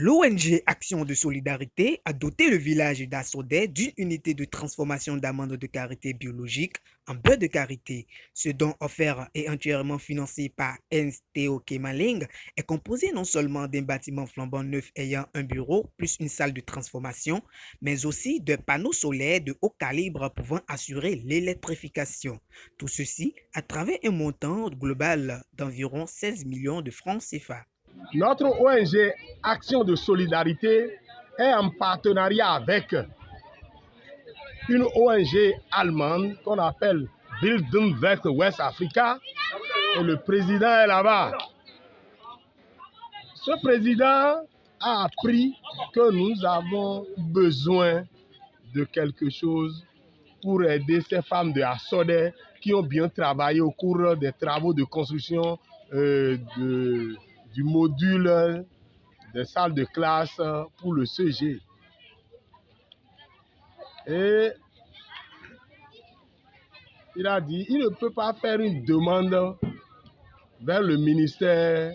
L'ONG Action de Solidarité a doté le village d'Assodé d'une unité de transformation d'amandes de karité biologique en beurre de karité. Ce don offert et entièrement financé par NSTO Kemaling est composé non seulement d'un bâtiment flambant neuf ayant un bureau plus une salle de transformation, mais aussi de panneaux solaires de haut calibre pouvant assurer l'électrification. Tout ceci à travers un montant global d'environ 16 millions de francs CFA. Notre ONG Action de Solidarité est en partenariat avec une ONG allemande qu'on appelle Bildungswerk West Africa et le président est là-bas. Ce président a appris que nous avons besoin de quelque chose pour aider ces femmes de Assodé qui ont bien travaillé au cours des travaux de construction du module des salles de classe pour le CG. Et il a dit il ne peut pas faire une demande vers le ministère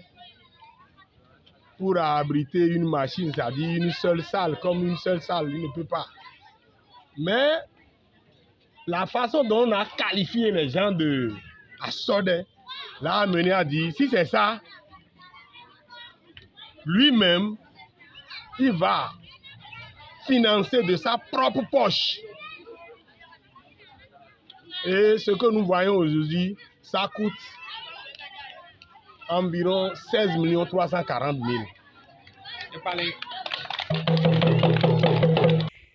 pour abriter une machine, c'est-à-dire une seule salle, comme une seule salle, il ne peut pas. Mais la façon dont on a qualifié les gens de Assodé l'a amené à dire si c'est ça, lui-même, il va financer de sa propre poche. Et ce que nous voyons aujourd'hui, ça coûte environ 16 340 000.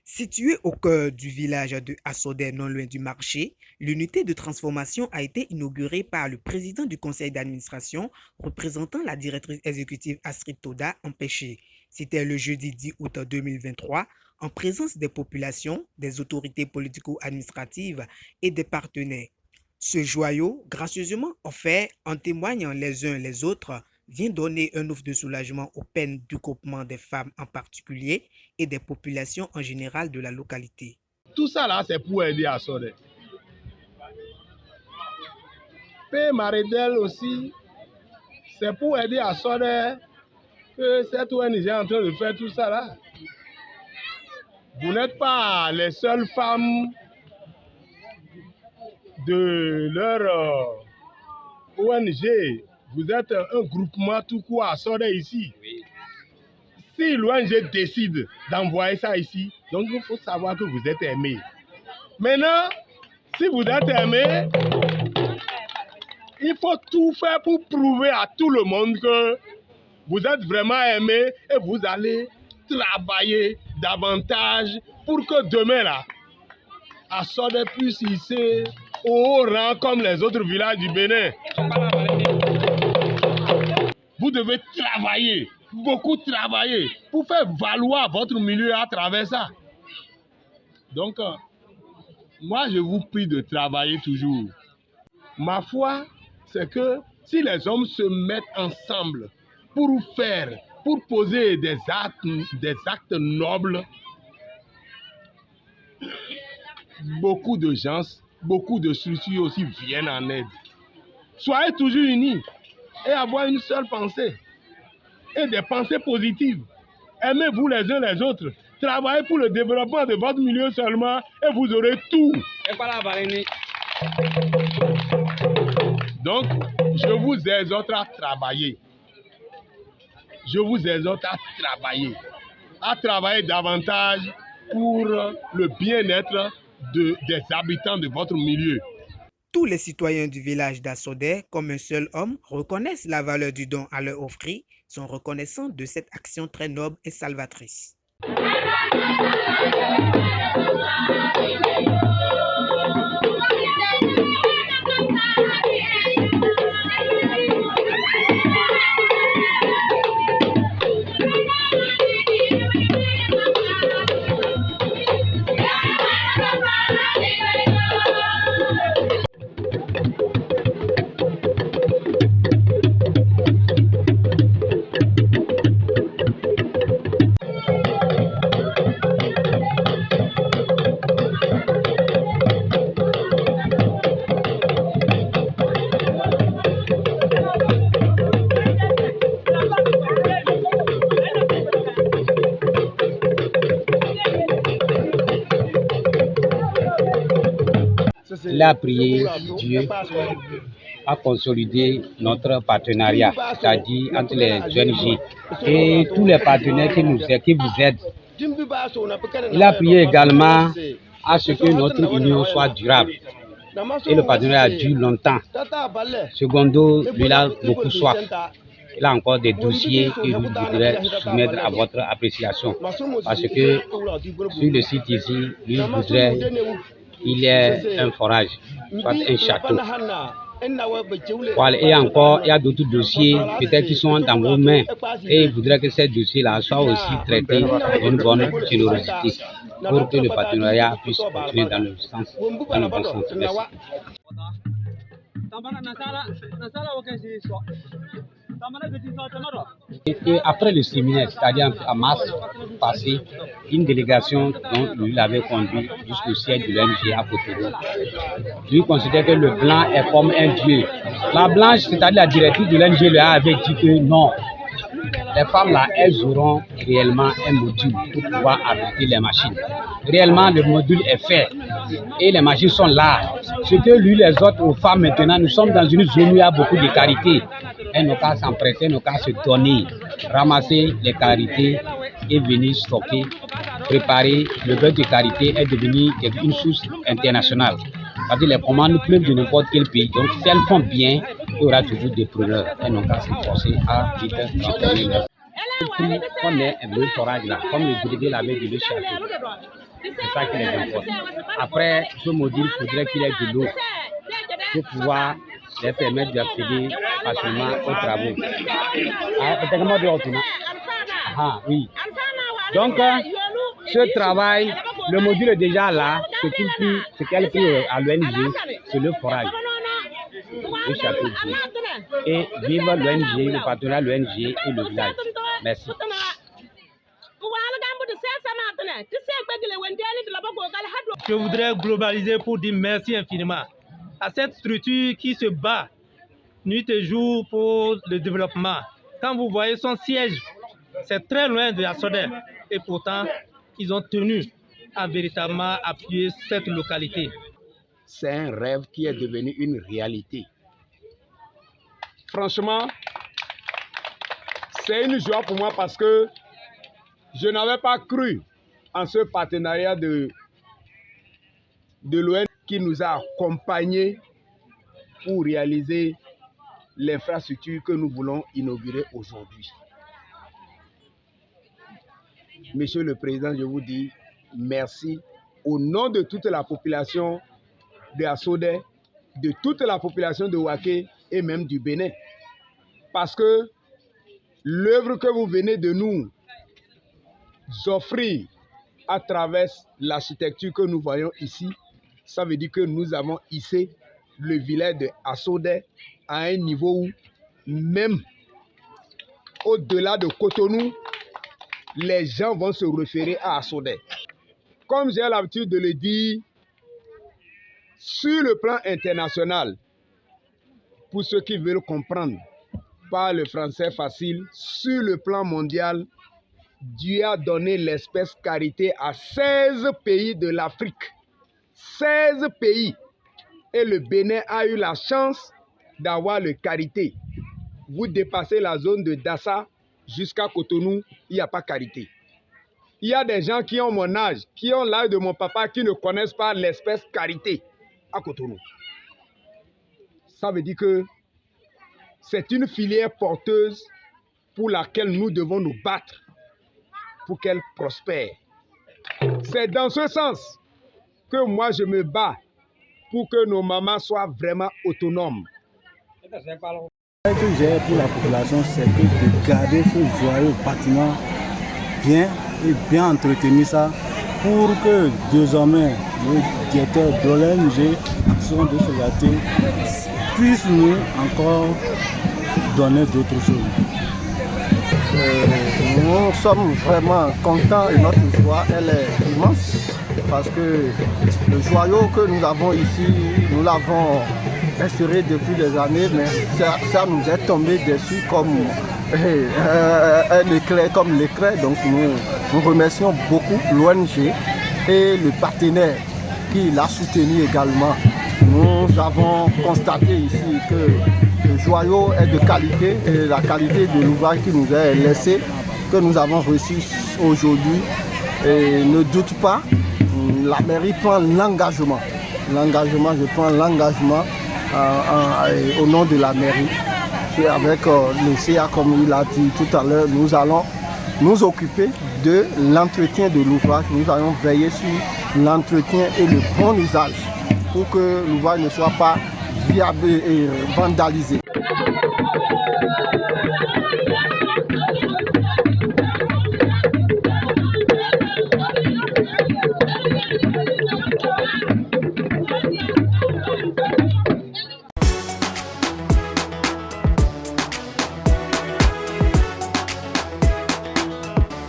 Située au cœur du village de Assodé, non loin du marché, l'unité de transformation a été inaugurée par le président du conseil d'administration représentant la directrice exécutive Astrid Toda empêchée. C'était le jeudi 10 août 2023, en présence des populations, des autorités politico-administratives et des partenaires. Ce joyau, gracieusement offert en témoignant les uns les autres, vient donner un ouf de soulagement aux peines du groupement des femmes en particulier et des populations en général de la localité. Tout ça là, c'est pour aider Assodé. P. Maredel aussi, c'est pour aider Assodé que cette ONG est en train de faire tout ça là. Vous n'êtes pas les seules femmes de leur ONG. Vous êtes un groupement tout court à Assodé ici. Oui. Si l'ONG décide d'envoyer ça ici, donc il faut savoir que vous êtes aimés. Maintenant, si vous êtes aimés, il faut tout faire pour prouver à tout le monde que vous êtes vraiment aimés et vous allez travailler davantage pour que demain, là, Assodé puisse hisser au haut rang comme les autres villages du Bénin. Vous devez travailler, beaucoup travailler, pour faire valoir votre milieu à travers ça. Donc, moi, je vous prie de travailler toujours. Ma foi, c'est que si les hommes se mettent ensemble pour faire, pour poser des actes nobles, beaucoup de gens, beaucoup de structures aussi viennent en aide. Soyez toujours unis et avoir une seule pensée et des pensées positives. Aimez-vous les uns les autres. Travaillez pour le développement de votre milieu seulement et vous aurez tout. Donc, je vous exhorte à travailler. Je vous exhorte à travailler davantage pour le bien-être des habitants de votre milieu. Tous les citoyens du village d'Assodé, comme un seul homme, reconnaissent la valeur du don à leur offrir, sont reconnaissants de cette action très noble et salvatrice. il a prié Dieu à consolider notre partenariat, c'est-à-dire entre les ONG et tous les partenaires qui vous aident. Il a prié également à ce que notre union soit durable. Et le partenariat dure longtemps. Secondo, lui il a beaucoup soif. Il a encore des dossiers qu'il voudrait soumettre à votre appréciation. Parce que sur le site ici, lui voudrait qu'il ait un forage, soit un château. Voilà. Et encore, il y a d'autres dossiers, peut-être qui sont dans vos mains. Et il voudrait que ces dossiers-là soient aussi traités d'une bonne générosité pour que le partenariat puisse continuer dans le bon sens. Merci. Et après le séminaire, c'est-à-dire en mars passé, une délégation dont lui l'avait conduit jusqu'au siège de l'ONG à Cotonou. Lui considère que le blanc est comme un dieu. La blanche, c'est-à-dire la directrice de l'ONG, lui avait dit que non. Les femmes là, elles auront réellement un module pour pouvoir arrêter les machines. Réellement, le module est fait et les machines sont là. Ce que lui, les autres aux femmes maintenant, nous sommes dans une zone où il y a beaucoup de carité. Elles n'ont qu'à s'emprêter, elles n'ont qu'à se donner, ramasser les carités et venir stocker, préparer. Le beurre de carité est devenu une source internationale. Parce que les commandes pleuvent de n'importe quel pays. Donc, si elles font bien, il y aura toujours des preneurs. Elles n'ont qu'à s'efforcer à vite soutenir leur. On est le forage là, comme le délégué l'avait dit, le château. C'est ça qui les importe. Après, ce module, il faudrait qu'il y ait de l'eau pour pouvoir les permettre d'accéder facilement aux travaux. Ah, oui. Donc, ce travail, le module est déjà là. Ce qu'elle prie à l'ONG, c'est le forage, le château de Dieu. Et vive l'ONG, le partenariat l'ONG et le village. Merci. Je voudrais globaliser pour dire merci infiniment à cette structure qui se bat nuit et jour pour le développement. Quand vous voyez son siège, c'est très loin de Asodé et pourtant ils ont tenu à véritablement appuyer cette localité. C'est un rêve qui est devenu une réalité. Franchement, c'est une joie pour moi parce que je n'avais pas cru en ce partenariat de l'ONG qui nous a accompagnés pour réaliser l'infrastructure que nous voulons inaugurer aujourd'hui. Monsieur le Président, je vous dis merci au nom de toute la population de Asodé, de toute la population de Waké et même du Bénin. Parce que l'œuvre que vous venez de nous offrir à travers l'architecture que nous voyons ici, ça veut dire que nous avons hissé le village de Asodé à un niveau où même au-delà de Cotonou, les gens vont se référer à Asodé. Comme j'ai l'habitude de le dire, sur le plan international, pour ceux qui veulent comprendre, pas le français facile, sur le plan mondial, Dieu a donné l'espèce carité à 16 pays de l'Afrique. 16 pays. Et le Bénin a eu la chance d'avoir le carité. Vous dépassez la zone de Dassa jusqu'à Cotonou, il n'y a pas carité. Il y a des gens qui ont mon âge, qui ont l'âge de mon papa, qui ne connaissent pas l'espèce carité à Cotonou. Ça veut dire que c'est une filière porteuse pour laquelle nous devons nous battre pour qu'elle prospère. C'est dans ce sens que moi je me bats pour que nos mamans soient vraiment autonomes. Ce que j'ai pour la population, c'est de garder ce joyeux bâtiment bien et bien entretenir ça pour que désormais le directeur de l'ONG Action de Solidarité puisse nous encore donner d'autres choses. Nous sommes vraiment contents et notre joie elle est immense parce que le joyau que nous avons ici, nous l'avons instauré depuis des années, mais ça nous est tombé dessus comme un éclair, comme l'éclair. Donc nous remercions beaucoup l'ONG et le partenaire qui l'a soutenu également nous avons constaté ici que le joyau est de qualité et la qualité de l'ouvrage qui nous est laissé, que nous avons reçu aujourd'hui. Et ne doute pas, la mairie prend l'engagement. Je prends l'engagement au nom de la mairie. Et avec le CA, comme il a dit tout à l'heure, nous allons nous occuper de l'entretien de l'ouvrage. Nous allons veiller sur l'entretien et le bon usage pour que l'ouvrage ne soit pas viable et vandalisé.